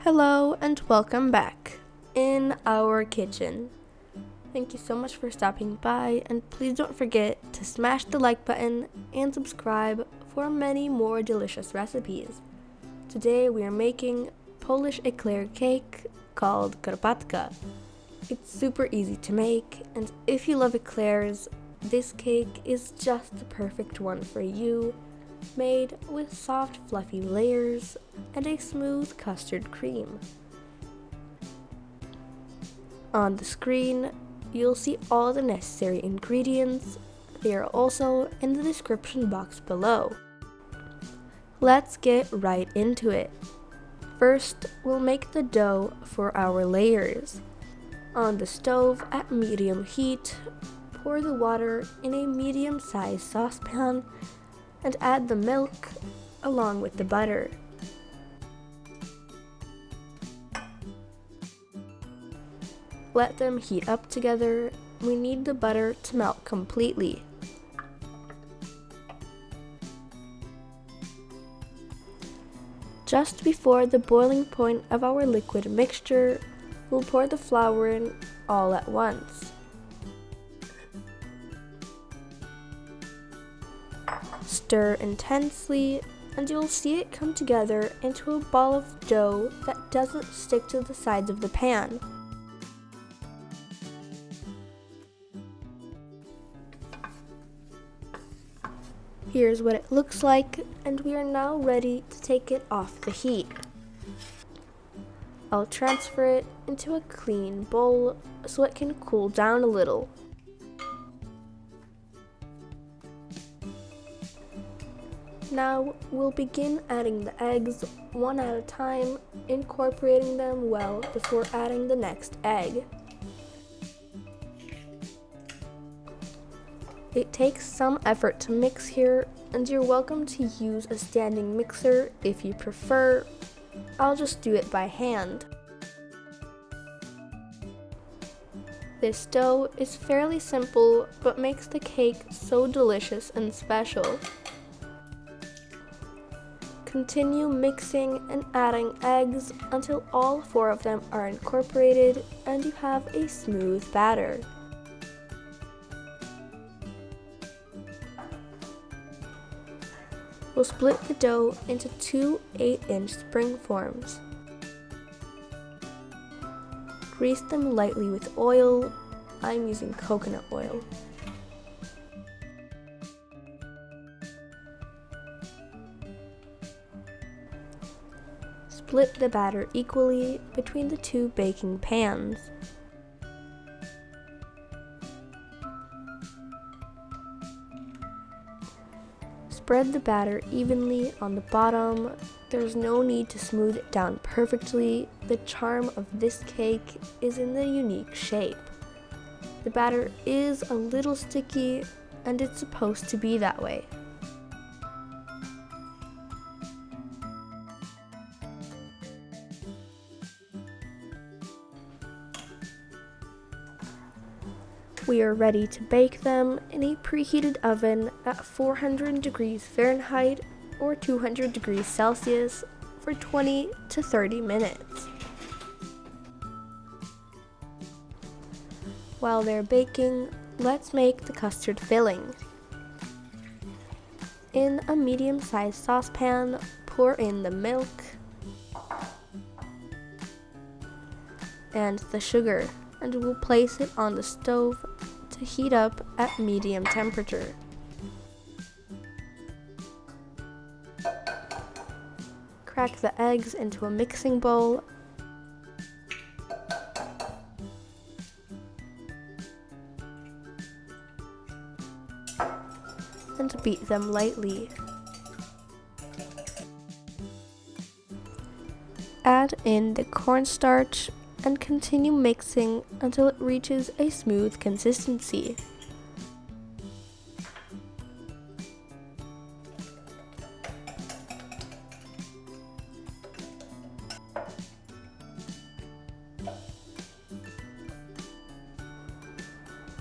Hello and welcome back in our kitchen. Thank you so much for stopping by, and please don't forget to smash the like button and subscribe for many more delicious recipes. Today we are making Polish Éclair cake called Karpatka. It's super easy to make, and if you love eclairs, this cake is just the perfect one for you, made with soft fluffy layers and a smooth custard cream. On the screen, you'll see all the necessary ingredients. They are also in the description box below. Let's get right into it. First, we'll make the dough for our layers. On the stove at medium heat, pour the water in a medium-sized saucepan and add the milk along with the butter. Let them heat up together. We need the butter to melt completely. Just before the boiling point of our liquid mixture, we'll pour the flour in all at once. Stir intensely, and you'll see it come together into a ball of dough that doesn't stick to the sides of the pan. Here's what it looks like, and we are now ready to take it off the heat. I'll transfer it into a clean bowl so it can cool down a little. Now we'll begin adding the eggs one at a time, incorporating them well before adding the next egg. It takes some effort to mix here, and you're welcome to use a standing mixer if you prefer. I'll just do it by hand. This dough is fairly simple, but makes the cake so delicious and special. Continue mixing and adding eggs until all 4 of them are incorporated and you have a smooth batter. We'll split the dough into 2 8-inch spring forms. Grease them lightly with oil. I'm using coconut oil. Split the batter equally between the 2 baking pans. Spread the batter evenly on the bottom. There's no need to smooth it down perfectly. The charm of this cake is in the unique shape. The batter is a little sticky, and it's supposed to be that way. We are ready to bake them in a preheated oven at 400 degrees Fahrenheit or 200 degrees Celsius for 20 to 30 minutes. While they're baking, let's make the custard filling. In a medium-sized saucepan, pour in the milk and the sugar, and we'll place it on the stove to heat up at medium temperature. Crack the eggs into a mixing bowl and beat them lightly. Add in the cornstarch and continue mixing until it reaches a smooth consistency.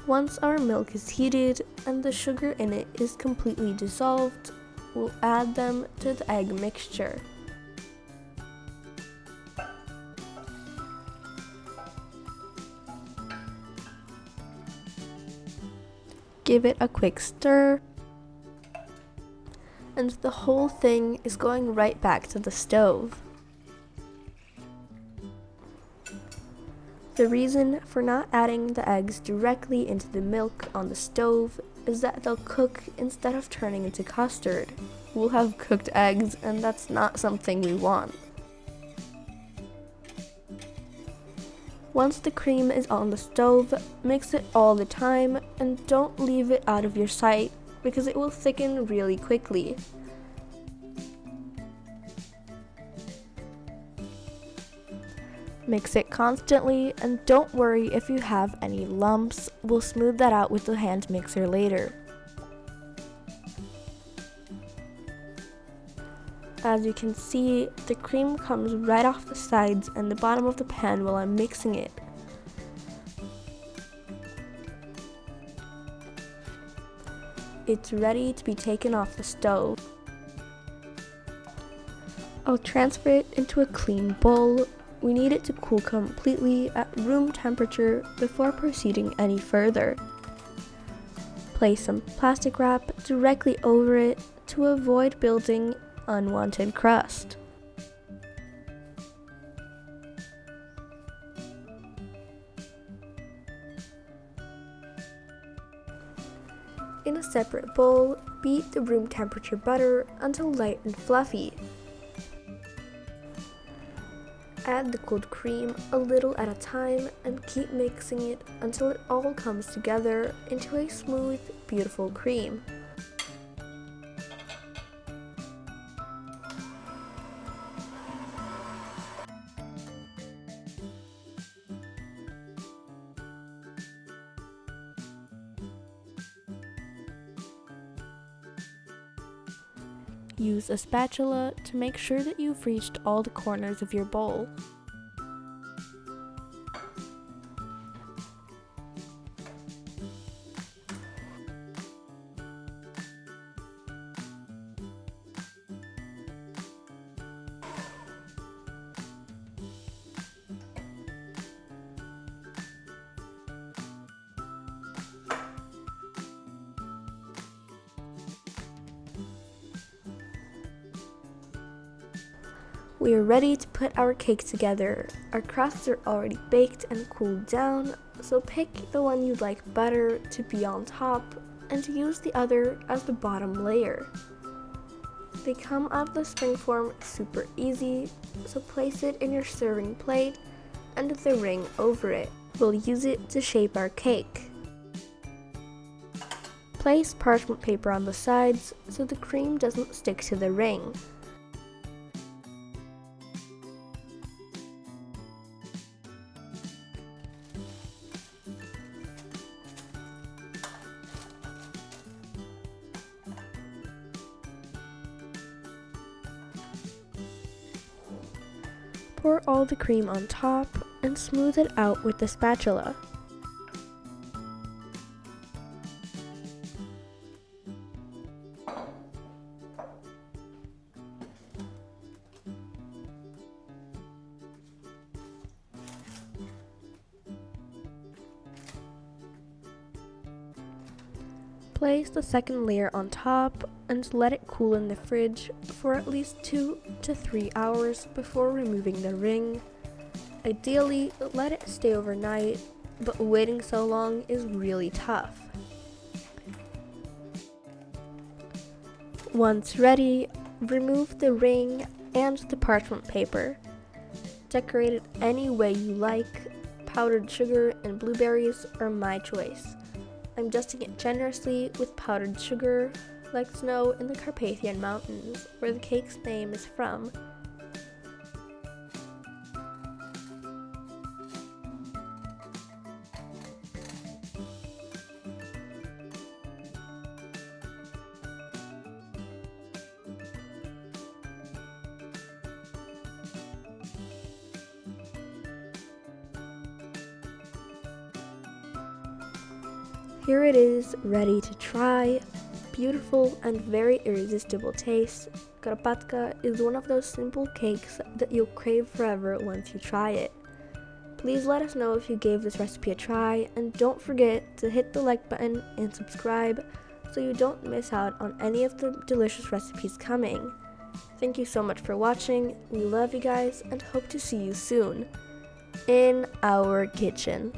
Once our milk is heated and the sugar in it is completely dissolved, we'll add them to the egg mixture. give it a quick stir, and the whole thing is going right back to the stove. The reason for not adding the eggs directly into the milk on the stove is that they'll cook instead of turning into custard. We'll have cooked eggs, and that's not something we want. Once the cream is on the stove, mix it all the time and don't leave it out of your sight because it will thicken really quickly. Mix it constantly and don't worry if you have any lumps, we'll smooth that out with the hand mixer later. As you can see, the cream comes right off the sides and the bottom of the pan while I'm mixing it. It's ready to be taken off the stove. I'll transfer it into a clean bowl. We need it to cool completely at room temperature before proceeding any further. Place some plastic wrap directly over it to avoid building unwanted crust. In a separate bowl, beat the room temperature butter until light and fluffy. Add the cold cream a little at a time and keep mixing it until it all comes together into a smooth, beautiful cream. Use a spatula to make sure that you've reached all the corners of your bowl. We are ready to put our cake together. Our crusts are already baked and cooled down, so pick the one you'd like better to be on top and use the other as the bottom layer. They come out of the spring form super easy, so place it in your serving plate and the ring over it. We'll use it to shape our cake. Place parchment paper on the sides so the cream doesn't stick to the ring. Pour all the cream on top and smooth it out with the spatula. Place the second layer on top and let it cool in the fridge for at least 2 to 3 hours before removing the ring. Ideally, let it stay overnight, but waiting so long is really tough. Once ready, remove the ring and the parchment paper. Decorate it any way you like. Powdered sugar and blueberries are my choice. I'm dusting it generously with powdered sugar, like snow in the Carpathian Mountains, where the cake's name is from. Here it is, ready to try. Beautiful and very irresistible taste. Karpatka is one of those simple cakes that you'll crave forever once you try it. Please let us know if you gave this recipe a try, and don't forget to hit the like button and subscribe so you don't miss out on any of the delicious recipes coming. Thank you so much for watching. We love you guys and hope to see you soon in our kitchen.